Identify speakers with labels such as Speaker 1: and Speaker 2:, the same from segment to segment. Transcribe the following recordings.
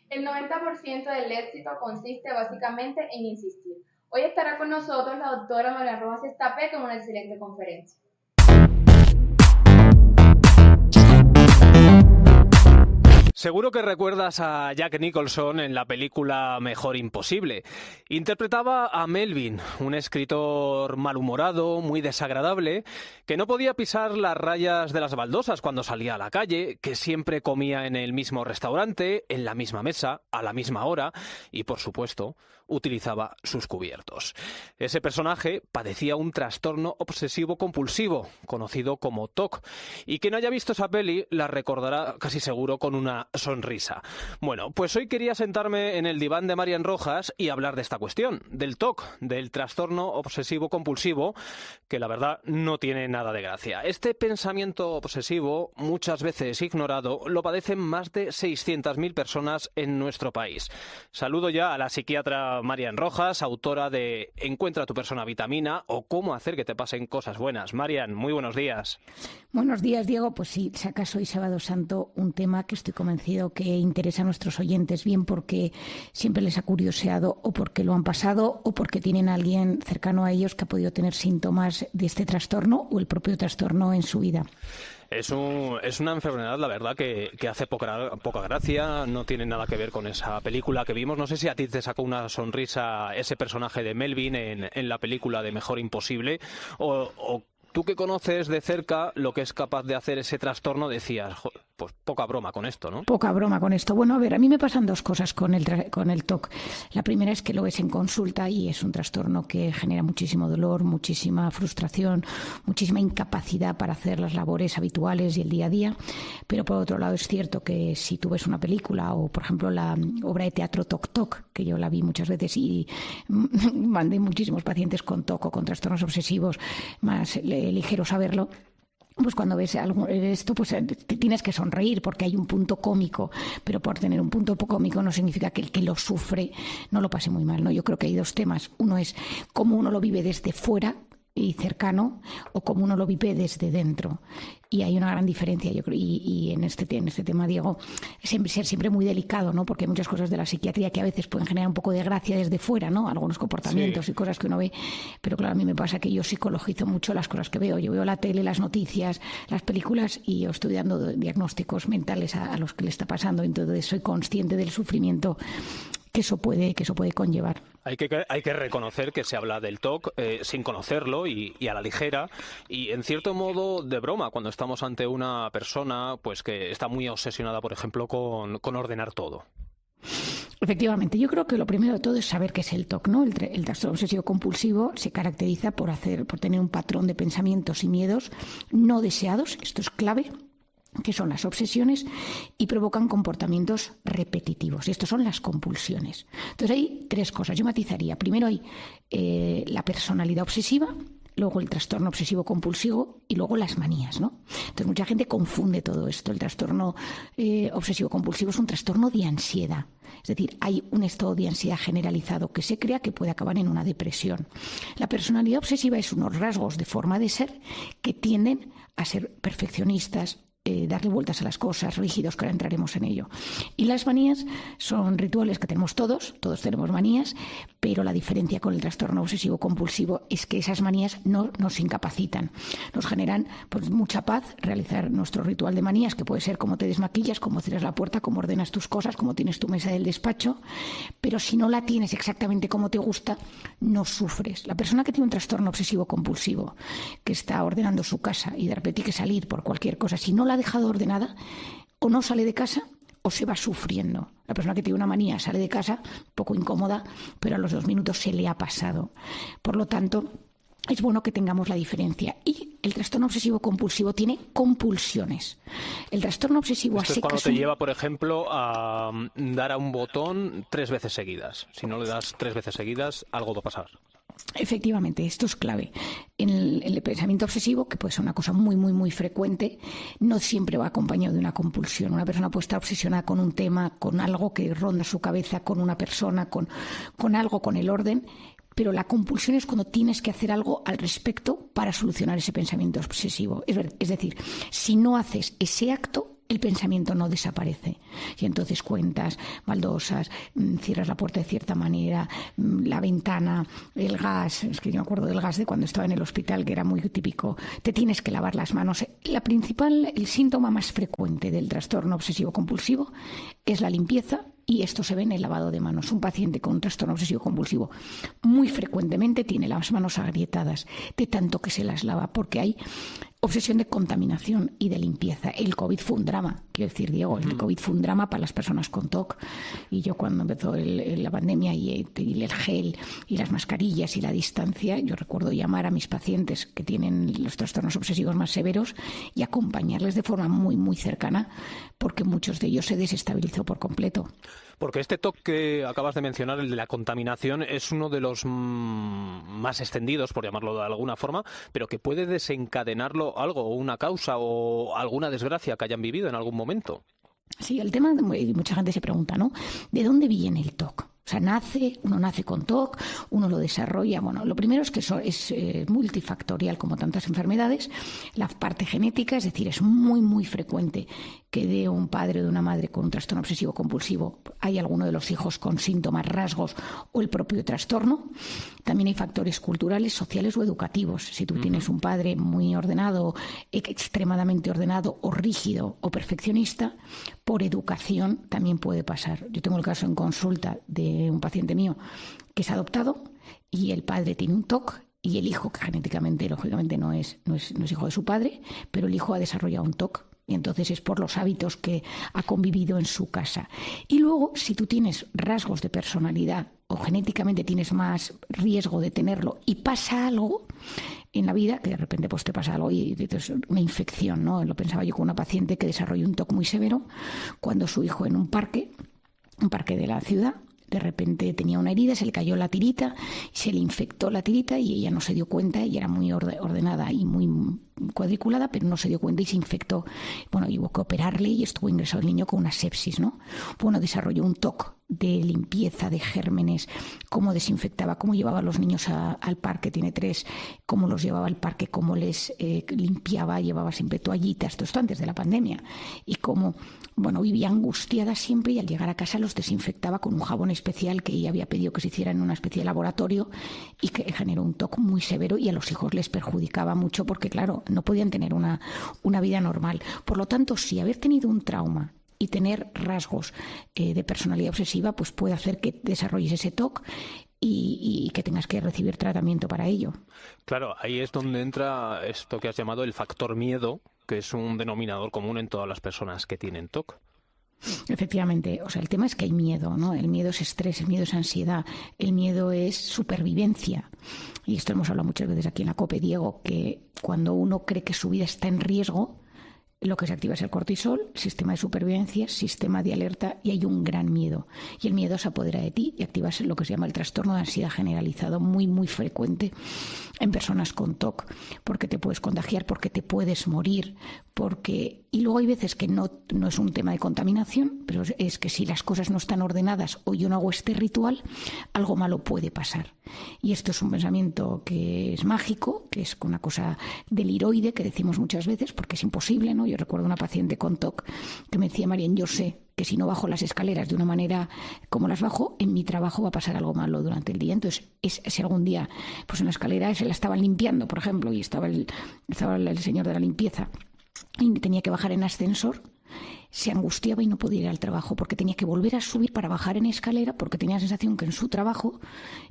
Speaker 1: El 90% del éxito consiste básicamente en insistir. Hoy estará con nosotros la doctora María Rojas Estapé con una excelente conferencia.
Speaker 2: Seguro que recuerdas a Jack Nicholson en la película Mejor Imposible. Interpretaba a Melvin, un escritor malhumorado, muy desagradable, que no podía pisar las rayas de las baldosas cuando salía a la calle, que siempre comía en el mismo restaurante, en la misma mesa, a la misma hora y, por supuesto, utilizaba sus cubiertos. Ese personaje padecía un trastorno obsesivo-compulsivo, conocido como TOC, y quien haya visto esa peli la recordará casi seguro con una sonrisa. Bueno, pues hoy quería sentarme en el diván de Marian Rojas y hablar de esta cuestión, del TOC, del trastorno obsesivo-compulsivo, que la verdad no tiene nada de gracia. Este pensamiento obsesivo, muchas veces ignorado, lo padecen más de 600.000 personas en nuestro país. Saludo ya a la psiquiatra Marian Rojas, autora de Encuentra tu persona vitamina o Cómo hacer que te pasen cosas buenas. Marian, muy buenos días.
Speaker 3: Buenos días, Diego. Pues sí, sacas hoy Sábado Santo un tema que estoy convencido que interesa a nuestros oyentes, bien porque siempre les ha curioseado o porque lo han pasado o porque tienen a alguien cercano a ellos que ha podido tener síntomas de este trastorno o el propio trastorno en su vida.
Speaker 2: Es una enfermedad, la verdad, que hace poca gracia, no tiene nada que ver con esa película que vimos. No sé si a ti te sacó una sonrisa ese personaje de Melvin en la película de Mejor Imposible, o tú que conoces de cerca lo que es capaz de hacer ese trastorno, decías, pues poca broma con esto, ¿no?
Speaker 3: Poca broma con esto. Bueno, a ver, a mí me pasan dos cosas con el TOC. La primera es que lo ves en consulta y es un trastorno que genera muchísimo dolor, muchísima frustración, muchísima incapacidad para hacer las labores habituales y el día a día. Pero por otro lado es cierto que si tú ves una película o, por ejemplo, la obra de teatro Toc Toc, que yo la vi muchas veces y mandé muchísimos pacientes con TOC o con trastornos obsesivos más ligeros a verlo, pues cuando ves algo esto, pues te tienes que sonreír porque hay un punto cómico, pero por tener un punto cómico no significa que el que lo sufre no lo pase muy mal, ¿no? Yo creo que hay dos temas. Uno es cómo uno lo vive desde fuera y cercano o cómo uno lo vive desde dentro. Y hay una gran diferencia, yo creo, y en este tema, Diego, ser siempre muy delicado, ¿no? Porque hay muchas cosas de la psiquiatría que a veces pueden generar un poco de gracia desde fuera, ¿no? Algunos comportamientos y cosas que uno ve, pero claro, a mí me pasa que yo psicologizo mucho las cosas que veo. Yo veo la tele, las noticias, las películas y yo estoy dando diagnósticos mentales a los que le está pasando, entonces soy consciente del sufrimiento que eso puede conllevar.
Speaker 2: Hay que reconocer que se habla del TOC sin conocerlo y a la ligera y en cierto modo de broma cuando estamos ante una persona pues que está muy obsesionada, por ejemplo, con ordenar todo.
Speaker 3: Efectivamente, yo creo que lo primero de todo es saber qué es el TOC, ¿no? El trastorno obsesivo compulsivo se caracteriza por tener un patrón de pensamientos y miedos no deseados, esto es clave, que son las obsesiones y provocan comportamientos repetitivos. Y estos son las compulsiones. Entonces hay tres cosas. Yo matizaría. Primero hay la personalidad obsesiva, luego el trastorno obsesivo compulsivo y luego las manías, ¿no? Entonces mucha gente confunde todo esto. El trastorno obsesivo compulsivo es un trastorno de ansiedad. Es decir, hay un estado de ansiedad generalizado que se crea que puede acabar en una depresión. La personalidad obsesiva es unos rasgos de forma de ser que tienden a ser perfeccionistas, darle vueltas a las cosas, rígidos, que ahora entraremos en ello. Y las manías son rituales que tenemos todos tenemos manías, pero la diferencia con el trastorno obsesivo compulsivo es que esas manías no nos incapacitan, nos generan pues mucha paz realizar nuestro ritual de manías, que puede ser cómo te desmaquillas, cómo cierras la puerta, cómo ordenas tus cosas, cómo tienes tu mesa del despacho, pero si no la tienes exactamente como te gusta, no sufres. La persona que tiene un trastorno obsesivo compulsivo, que está ordenando su casa y de repente tiene que salir por cualquier cosa, si no la ha dejado ordenada, o no sale de casa o se va sufriendo. La persona que tiene una manía sale de casa un poco incómoda, pero a los 2 minutos se le ha pasado. Por lo tanto, es bueno que tengamos la diferencia. Y el trastorno obsesivo compulsivo tiene compulsiones. El trastorno obsesivo
Speaker 2: Esto es cuando te lleva, por ejemplo, a dar a un botón 3 veces seguidas. Si no le das 3 veces seguidas, algo va a pasar.
Speaker 3: Efectivamente, esto es clave. En el pensamiento obsesivo, que puede ser una cosa muy, muy, muy frecuente, no siempre va acompañado de una compulsión. Una persona puede estar obsesionada con un tema, con algo que ronda su cabeza, con una persona, con algo, con el orden, pero la compulsión es cuando tienes que hacer algo al respecto para solucionar ese pensamiento obsesivo. Es decir, si no haces ese acto, el pensamiento no desaparece. Y entonces cuentas, baldosas, cierras la puerta de cierta manera, la ventana, el gas. Es que yo me acuerdo del gas de cuando estaba en el hospital, que era muy típico. Te tienes que lavar las manos. El síntoma más frecuente del trastorno obsesivo-compulsivo es la limpieza. Y esto se ve en el lavado de manos. Un paciente con un trastorno obsesivo-compulsivo muy frecuentemente tiene las manos agrietadas de tanto que se las lava, porque hay obsesión de contaminación y de limpieza. El COVID fue un drama, quiero decir, Diego, el COVID fue un drama para las personas con TOC. Y yo cuando empezó la pandemia y el gel y las mascarillas y la distancia, yo recuerdo llamar a mis pacientes que tienen los trastornos obsesivos más severos y acompañarles de forma muy, muy cercana, porque muchos de ellos se desestabilizó por completo.
Speaker 2: Porque este TOC que acabas de mencionar, el de la contaminación, es uno de los más extendidos, por llamarlo de alguna forma, pero que puede desencadenarlo algo, una causa o alguna desgracia que hayan vivido en algún momento.
Speaker 3: Sí, el tema, mucha gente se pregunta, ¿no? ¿De dónde viene el TOC? O sea, uno nace con TOC, uno lo desarrolla. Bueno, lo primero es que es multifactorial, como tantas enfermedades. La parte genética, es decir, es muy, muy frecuente que de un padre o de una madre con un trastorno obsesivo compulsivo hay alguno de los hijos con síntomas, rasgos o el propio trastorno. También hay factores culturales, sociales o educativos. Si tú tienes un padre muy ordenado, extremadamente ordenado o rígido o perfeccionista, por educación también puede pasar. Yo tengo el caso en consulta de un paciente mío que es adoptado y el padre tiene un TOC y el hijo, que genéticamente, lógicamente, no es hijo de su padre, pero el hijo ha desarrollado un TOC. Y entonces es por los hábitos que ha convivido en su casa. Y luego, si tú tienes rasgos de personalidad o genéticamente tienes más riesgo de tenerlo y pasa algo en la vida, que de repente pues te pasa algo y una infección, ¿no? Lo pensaba yo con una paciente que desarrolló un TOC muy severo cuando su hijo en un parque de la ciudad, de repente tenía una herida, se le cayó la tirita, se le infectó la tirita y ella no se dio cuenta. Ella era muy ordenada y muy cuadriculada, pero no se dio cuenta y se infectó. Bueno, hubo que operarle y estuvo ingresado el niño con una sepsis, ¿no? Bueno, desarrolló un TOC de limpieza de gérmenes, cómo desinfectaba, cómo llevaba a los niños al parque, tiene 3, cómo los llevaba al parque, cómo les limpiaba, llevaba siempre toallitas, todo esto antes de la pandemia, y cómo, bueno, vivía angustiada siempre y al llegar a casa los desinfectaba con un jabón especial que ella había pedido que se hiciera en una especie de laboratorio y que generó un TOC muy severo y a los hijos les perjudicaba mucho porque, claro, no podían tener una vida normal. Por lo tanto, si haber tenido un trauma y tener rasgos de personalidad obsesiva, pues puede hacer que desarrolles ese TOC y que tengas que recibir tratamiento para ello.
Speaker 2: Claro, ahí es donde entra esto que has llamado el factor miedo, que es un denominador común en todas las personas que tienen TOC.
Speaker 3: Efectivamente, o sea, el tema es que hay miedo, ¿no? El miedo es estrés, el miedo es ansiedad, el miedo es supervivencia. Y esto hemos hablado muchas veces aquí en la COPE, Diego, que cuando uno cree que su vida está en riesgo, lo que se activa es el cortisol, sistema de supervivencia, sistema de alerta, y hay un gran miedo. Y el miedo se apodera de ti y activas lo que se llama el trastorno de ansiedad generalizado, muy, muy frecuente en personas con TOC, porque te puedes contagiar, porque te puedes morir, y luego hay veces que no es un tema de contaminación, pero es que si las cosas no están ordenadas o yo no hago este ritual, algo malo puede pasar. Y esto es un pensamiento que es mágico, que es una cosa deliroide, que decimos muchas veces, porque es imposible, ¿no? Yo recuerdo una paciente con TOC que me decía: Marian, yo sé que si no bajo las escaleras de una manera como las bajo, en mi trabajo va a pasar algo malo durante el día. Entonces, si algún día pues en la escalera se la estaban limpiando, por ejemplo, y estaba el señor de la limpieza y tenía que bajar en ascensor, se angustiaba y no podía ir al trabajo porque tenía que volver a subir para bajar en escalera, porque tenía la sensación que en su trabajo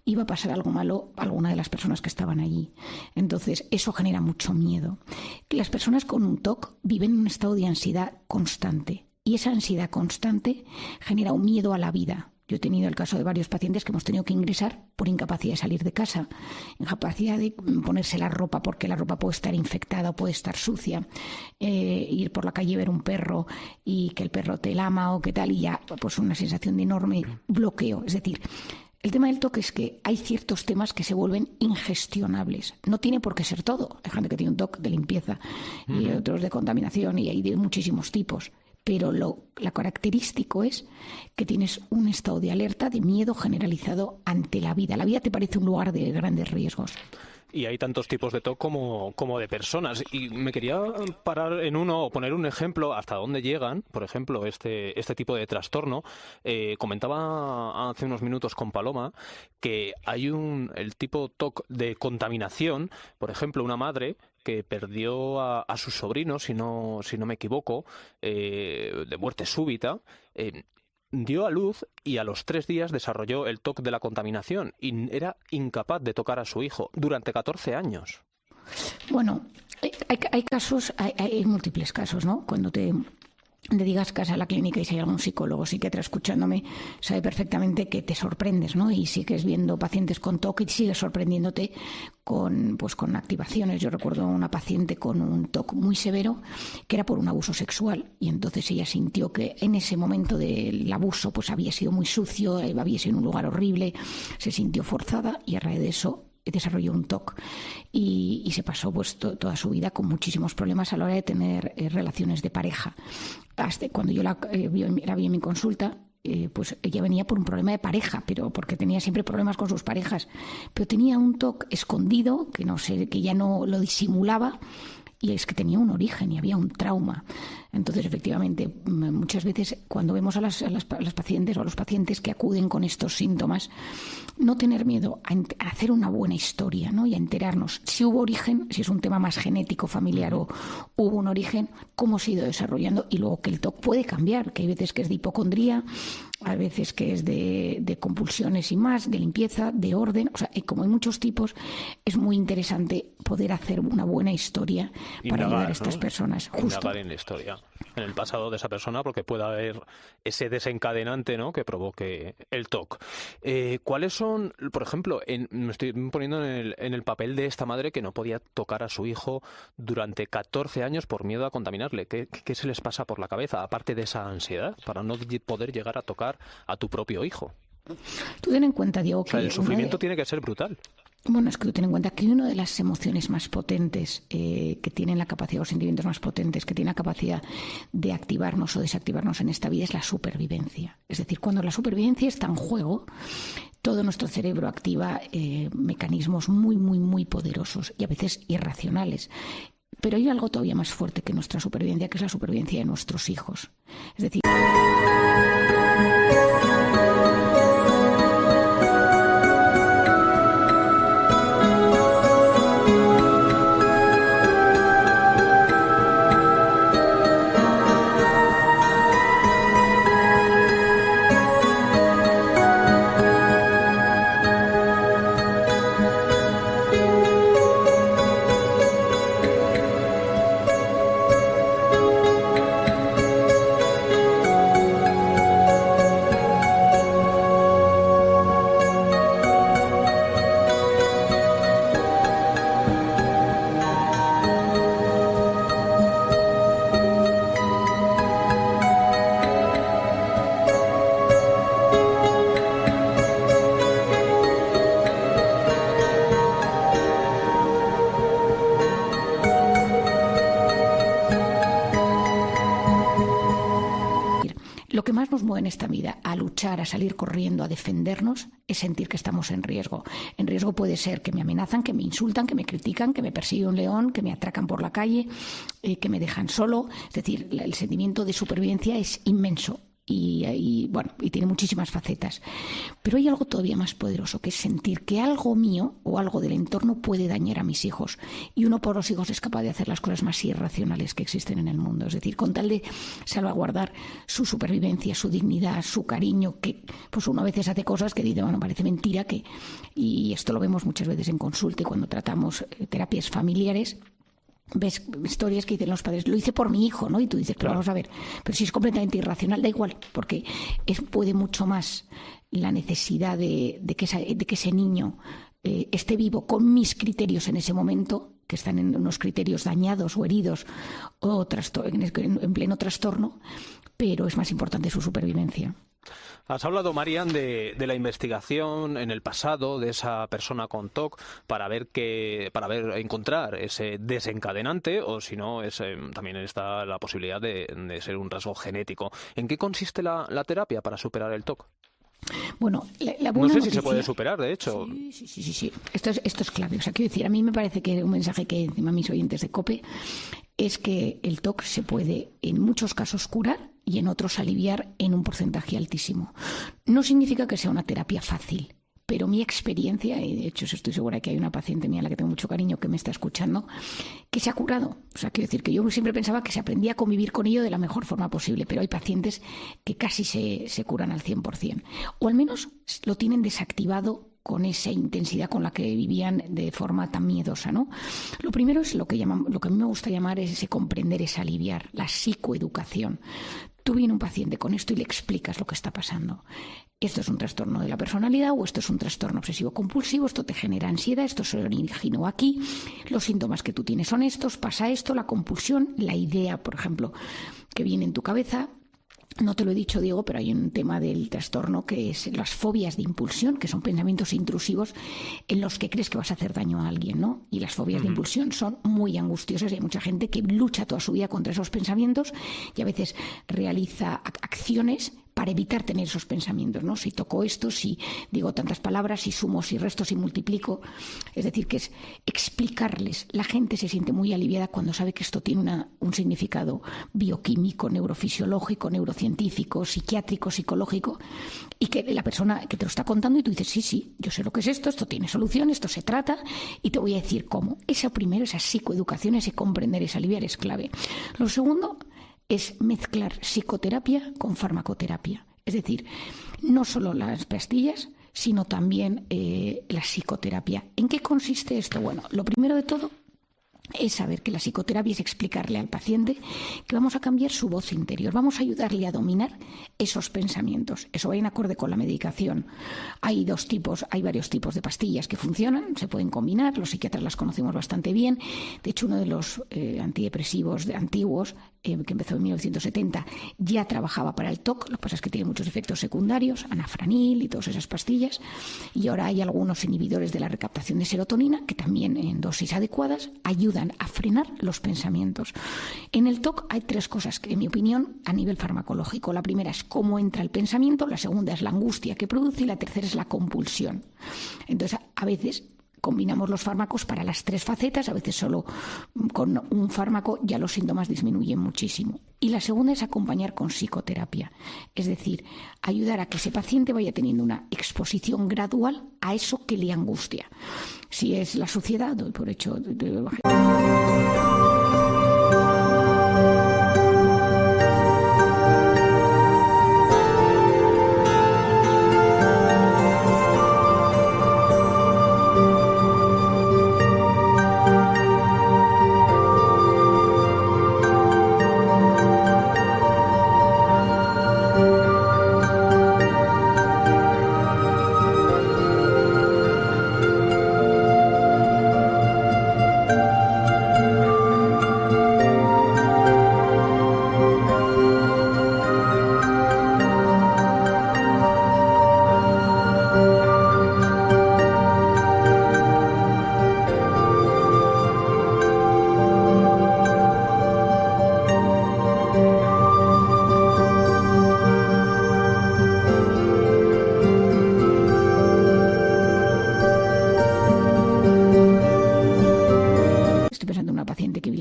Speaker 3: iba a pasar algo malo a alguna de las personas que estaban allí. Entonces, eso genera mucho miedo. Las personas con un TOC viven en un estado de ansiedad constante y esa ansiedad constante genera un miedo a la vida. Yo he tenido el caso de varios pacientes que hemos tenido que ingresar por incapacidad de salir de casa, incapacidad de ponerse la ropa porque la ropa puede estar infectada o puede estar sucia, ir por la calle y ver un perro y que el perro te lama o qué tal, y ya pues una sensación de enorme bloqueo. Es decir, el tema del TOC es que hay ciertos temas que se vuelven ingestionables. No tiene por qué ser todo. Hay gente que tiene un TOC de limpieza y otros de contaminación y hay de muchísimos tipos. Pero lo característico es que tienes un estado de alerta, de miedo generalizado ante la vida. La vida te parece un lugar de grandes riesgos.
Speaker 2: Y hay tantos tipos de TOC como de personas. Y me quería parar en uno o poner un ejemplo hasta dónde llegan, por ejemplo, este tipo de trastorno. Comentaba hace unos minutos con Paloma que hay el tipo TOC de contaminación, por ejemplo, una madre que perdió a sus sobrinos, si no me equivoco, de muerte súbita. Dio a luz y a los 3 días desarrolló el TOC de la contaminación y era incapaz de tocar a su hijo durante 14 años.
Speaker 3: Bueno, hay casos, hay múltiples casos, ¿no? Cuando te digas que vas a la clínica y si hay algún psicólogo, psiquiatra escuchándome, sabe perfectamente que te sorprendes, ¿no? Y sigues viendo pacientes con TOC y sigues sorprendiéndote con activaciones. Yo recuerdo una paciente con un TOC muy severo que era por un abuso sexual y entonces ella sintió que en ese momento del abuso pues había sido muy sucio, había sido en un lugar horrible, se sintió forzada y a raíz de eso desarrolló un TOC y se pasó pues toda su vida con muchísimos problemas a la hora de tener relaciones de pareja. Hasta cuando yo la vi en mi consulta, pues ella venía por un problema de pareja, pero porque tenía siempre problemas con sus parejas, pero tenía un TOC escondido que no sé, que ya no lo disimulaba. Y es que tenía un origen y había un trauma. Entonces, efectivamente, muchas veces cuando vemos a las pacientes o a los pacientes que acuden con estos síntomas, no tener miedo a hacer una buena historia, ¿no? Y a enterarnos si hubo origen, si es un tema más genético, familiar o hubo un origen, cómo se ha ido desarrollando y luego que el TOC puede cambiar, que hay veces que es de hipocondría, hay veces que es de compulsiones y más, de limpieza, de orden. O sea, como hay muchos tipos, es muy interesante poder hacer una buena historia para ayudar a estas personas.
Speaker 2: Indagar en la historia, en el pasado de esa persona, porque puede haber ese desencadenante, ¿no?, que provoque el TOC. ¿Cuáles son, por ejemplo, me estoy poniendo en el papel de esta madre que no podía tocar a su hijo durante 14 años por miedo a contaminarle? ¿Qué se les pasa por la cabeza, aparte de esa ansiedad, para no poder llegar a tocar a tu propio hijo?
Speaker 3: Tú ten en cuenta, Diego, que
Speaker 2: el sufrimiento tiene que ser brutal.
Speaker 3: Bueno, es que tú ten en cuenta que una de las emociones más potentes que tienen la capacidad, los sentimientos más potentes que tienen la capacidad de activarnos o desactivarnos en esta vida es la supervivencia. Es decir, cuando la supervivencia está en juego, todo nuestro cerebro activa mecanismos muy, muy, muy poderosos y a veces irracionales. Pero hay algo todavía más fuerte que nuestra supervivencia, que es la supervivencia de nuestros hijos. Es decir... Lo que más nos mueve en esta vida a luchar, a salir corriendo, a defendernos, es sentir que estamos en riesgo. En riesgo puede ser que me amenazan, que me insultan, que me critican, que me persigue un león, que me atracan por la calle, que me dejan solo. Es decir, el sentimiento de supervivencia es inmenso. Y tiene muchísimas facetas. Pero hay algo todavía más poderoso, que es sentir que algo mío o algo del entorno puede dañar a mis hijos. Y uno por los hijos es capaz de hacer las cosas más irracionales que existen en el mundo. Es decir, con tal de salvaguardar su supervivencia, su dignidad, su cariño, que pues uno a veces hace cosas que dice, bueno, parece mentira, y esto lo vemos muchas veces en consulta y cuando tratamos terapias familiares. Ves historias que dicen los padres, lo hice por mi hijo, ¿no? Y tú dices, pero vamos a ver, pero si es completamente irracional, da igual, porque puede mucho más la necesidad de que ese niño esté vivo con mis criterios en ese momento, que están en unos criterios dañados o heridos o en pleno trastorno, pero es más importante su supervivencia.
Speaker 2: Has hablado, Marian, de la investigación en el pasado de esa persona con TOC para encontrar ese desencadenante, o si no, también está la posibilidad de ser un rasgo genético. ¿En qué consiste la terapia para superar el TOC?
Speaker 3: Bueno, la
Speaker 2: No
Speaker 3: buena
Speaker 2: sé si
Speaker 3: noticia...
Speaker 2: se puede superar, de hecho.
Speaker 3: Sí. Esto es clave. O sea, quiero decir, a mí me parece que un mensaje que encima a mis oyentes de COPE es que el TOC se puede en muchos casos curar y en otros aliviar en un porcentaje altísimo. No significa que sea una terapia fácil, pero mi experiencia, y de hecho estoy segura que hay una paciente mía a la que tengo mucho cariño que me está escuchando, que se ha curado. O sea, quiero decir que yo siempre pensaba que se aprendía a convivir con ello de la mejor forma posible, pero hay pacientes que casi se curan al 100%. O al menos lo tienen desactivado con esa intensidad con la que vivían de forma tan miedosa, ¿no? Lo primero es lo que a mí me gusta llamar es ese comprender, es aliviar, la psicoeducación. Tú vienes un paciente con esto y le explicas lo que está pasando. Esto es un trastorno de la personalidad o esto es un trastorno obsesivo-compulsivo, esto te genera ansiedad, esto se originó aquí, los síntomas que tú tienes son estos, pasa esto, la compulsión, la idea, por ejemplo, que viene en tu cabeza. No te lo he dicho, Diego, pero hay un tema del trastorno que es las fobias de impulsión, que son pensamientos intrusivos en los que crees que vas a hacer daño a alguien, ¿no? Y las fobias de impulsión son muy angustiosas y hay mucha gente que lucha toda su vida contra esos pensamientos y a veces realiza acciones para evitar tener esos pensamientos, ¿no? Si toco esto, si digo tantas palabras, si sumo, si resto, si multiplico. Es decir, que es explicarles. La gente se siente muy aliviada cuando sabe que esto tiene un significado bioquímico, neurofisiológico, neurocientífico, psiquiátrico, psicológico, y que la persona que te lo está contando y tú dices, sí, yo sé lo que es esto tiene solución, esto se trata y te voy a decir cómo. Esa primero, esa psicoeducación, ese comprender, ese aliviar es clave. Lo segundo es mezclar psicoterapia con farmacoterapia. Es decir, no solo las pastillas, sino también la psicoterapia. ¿En qué consiste esto? Bueno, lo primero de todo es saber que la psicoterapia es explicarle al paciente que vamos a cambiar su voz interior, vamos a ayudarle a dominar esos pensamientos. Eso va en acorde con la medicación. Hay varios tipos de pastillas que funcionan, se pueden combinar, los psiquiatras las conocemos bastante bien. De hecho, uno de los antidepresivos antiguos, que empezó en 1970, ya trabajaba para el TOC, lo que pasa es que tiene muchos efectos secundarios, anafranil y todas esas pastillas, y ahora hay algunos inhibidores de la recaptación de serotonina que también en dosis adecuadas ayudan a frenar los pensamientos. En el TOC hay tres cosas que, en mi opinión, a nivel farmacológico. La primera es cómo entra el pensamiento, la segunda es la angustia que produce y la tercera es la compulsión. Entonces, a veces combinamos los fármacos para las tres facetas, a veces solo con un fármaco ya los síntomas disminuyen muchísimo. Y la segunda es acompañar con psicoterapia, es decir, ayudar a que ese paciente vaya teniendo una exposición gradual a eso que le angustia. Si es la suciedad, doy por hecho...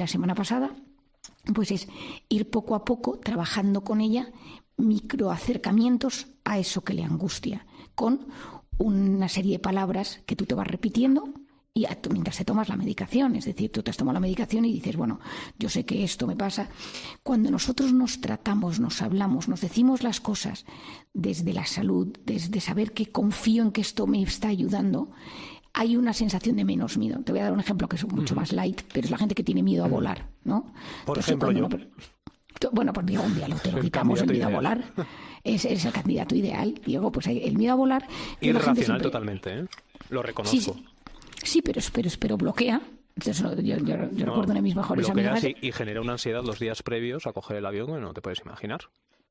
Speaker 3: la semana pasada, pues es ir poco a poco trabajando con ella microacercamientos a eso que le angustia, con una serie de palabras que tú te vas repitiendo y mientras te tomas la medicación. Es decir, tú te has tomado la medicación y dices, bueno, yo sé que esto me pasa. Cuando nosotros nos tratamos, nos hablamos, nos decimos las cosas desde la salud, desde saber que confío en que esto me está ayudando, hay una sensación de menos miedo. Te voy a dar un ejemplo que es mucho más light, pero es la gente que tiene miedo a volar, ¿no?
Speaker 2: Por ejemplo, yo.
Speaker 3: Bueno, pues digo, un día te lo quitamos, el miedo a volar. Es el candidato ideal. Diego, pues el miedo a volar...
Speaker 2: Irracional siempre... totalmente, ¿eh? Lo reconozco.
Speaker 3: Sí, pero bloquea. Entonces, yo recuerdo una de mis mejores amigas...
Speaker 2: Y genera una ansiedad los días previos a coger el avión que no te puedes imaginar.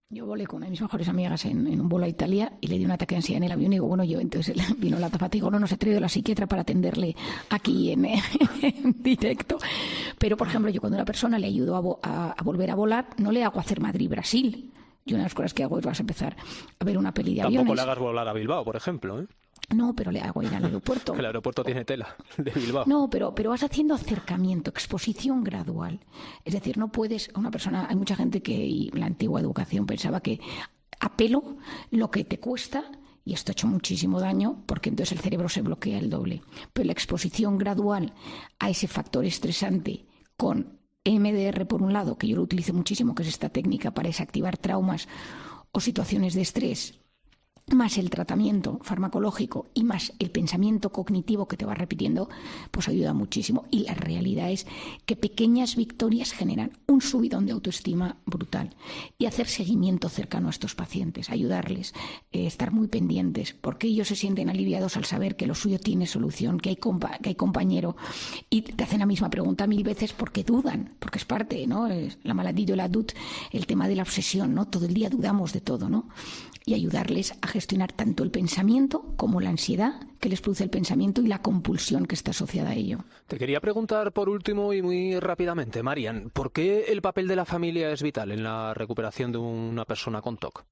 Speaker 3: Yo volé con una de mis mejores amigas en un vuelo a Italia y le di un ataque de ansiedad en el avión y digo, bueno, entonces vino la zapata y digo, no nos he traído la psiquiatra para atenderle aquí en directo. Pero, por ejemplo, yo cuando a una persona le ayudo a volver a volar, no le hago hacer Madrid-Brasil. Yo una de las cosas que hago es vas a empezar a ver una peli de aviones.
Speaker 2: Tampoco le hagas volar a Bilbao, por ejemplo, ¿eh?
Speaker 3: No, pero le hago ir al aeropuerto.
Speaker 2: El aeropuerto tiene tela de Bilbao.
Speaker 3: No, pero vas haciendo acercamiento, exposición gradual. Es decir, no puedes, una persona, hay mucha gente que, y la antigua educación pensaba que a pelo lo que te cuesta, y esto ha hecho muchísimo daño, porque entonces el cerebro se bloquea el doble. Pero la exposición gradual a ese factor estresante con EMDR por un lado, que yo lo utilizo muchísimo, que es esta técnica para desactivar traumas o situaciones de estrés, más el tratamiento farmacológico y más el pensamiento cognitivo que te va repitiendo, pues ayuda muchísimo. Y la realidad es que pequeñas victorias generan un subidón de autoestima brutal. Y hacer seguimiento cercano a estos pacientes, ayudarles, estar muy pendientes, porque ellos se sienten aliviados al saber que lo suyo tiene solución, que hay compañero, y te hacen la misma pregunta 1000 veces porque dudan, porque es parte, ¿no? Es la maladie de la doute, el tema de la obsesión, ¿no? Todo el día dudamos de todo, ¿no? Y ayudarles a gestionar tanto el pensamiento como la ansiedad que les produce el pensamiento y la compulsión que está asociada a ello.
Speaker 2: Te quería preguntar por último y muy rápidamente, Marian, ¿por qué el papel de la familia es vital en la recuperación de una persona con TOC?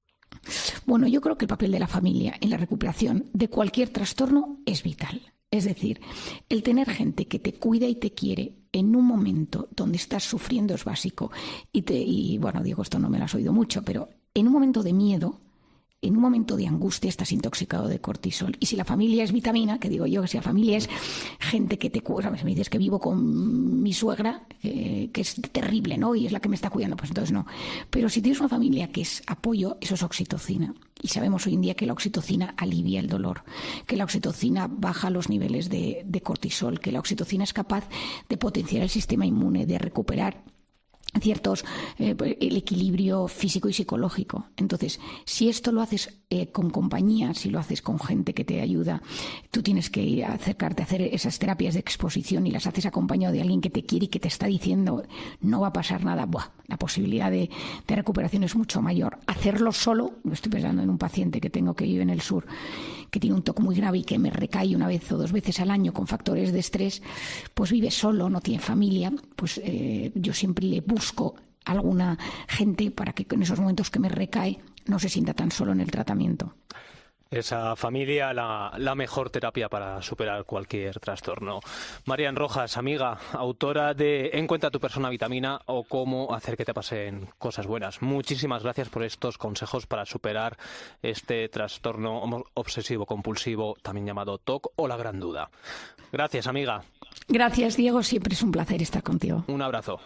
Speaker 3: Bueno, yo creo que el papel de la familia en la recuperación de cualquier trastorno es vital. Es decir, el tener gente que te cuida y te quiere en un momento donde estás sufriendo es básico. Y bueno, digo, esto no me lo has oído mucho, pero en un momento de miedo, en un momento de angustia estás intoxicado de cortisol. Y si la familia es vitamina, que digo yo que si la familia es gente que te cuida, me dices que vivo con mi suegra, que es terrible, ¿no? Y es la que me está cuidando, pues entonces no. Pero si tienes una familia que es apoyo, eso es oxitocina. Y sabemos hoy en día que la oxitocina alivia el dolor, que la oxitocina baja los niveles de cortisol, que la oxitocina es capaz de potenciar el sistema inmune, de recuperar el equilibrio físico y psicológico. Entonces, si esto lo haces con compañía, si lo haces con gente que te ayuda, tú tienes que acercarte a hacer esas terapias de exposición y las haces acompañado de alguien que te quiere y que te está diciendo no va a pasar nada, la posibilidad de recuperación es mucho mayor. Hacerlo solo, estoy pensando en un paciente que tengo que vive en el sur, que tiene un TOC muy grave y que me recae una vez o 2 veces al año con factores de estrés, pues vive solo, no tiene familia, pues yo siempre le busco alguna gente para que en esos momentos que me recae no se sienta tan solo en el tratamiento.
Speaker 2: Esa familia, la mejor terapia para superar cualquier trastorno. Marian Rojas, amiga, autora de Encuentra tu persona vitamina o Cómo hacer que te pasen cosas buenas. Muchísimas gracias por estos consejos para superar este trastorno obsesivo compulsivo, también llamado TOC o la gran duda. Gracias, amiga.
Speaker 3: Gracias, Diego. Siempre es un placer estar contigo.
Speaker 2: Un abrazo.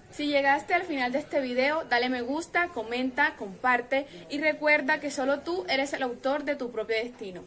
Speaker 1: Si llegaste al final de este video, dale me gusta, comenta, comparte y recuerda que solo tú eres el autor de tu propio destino.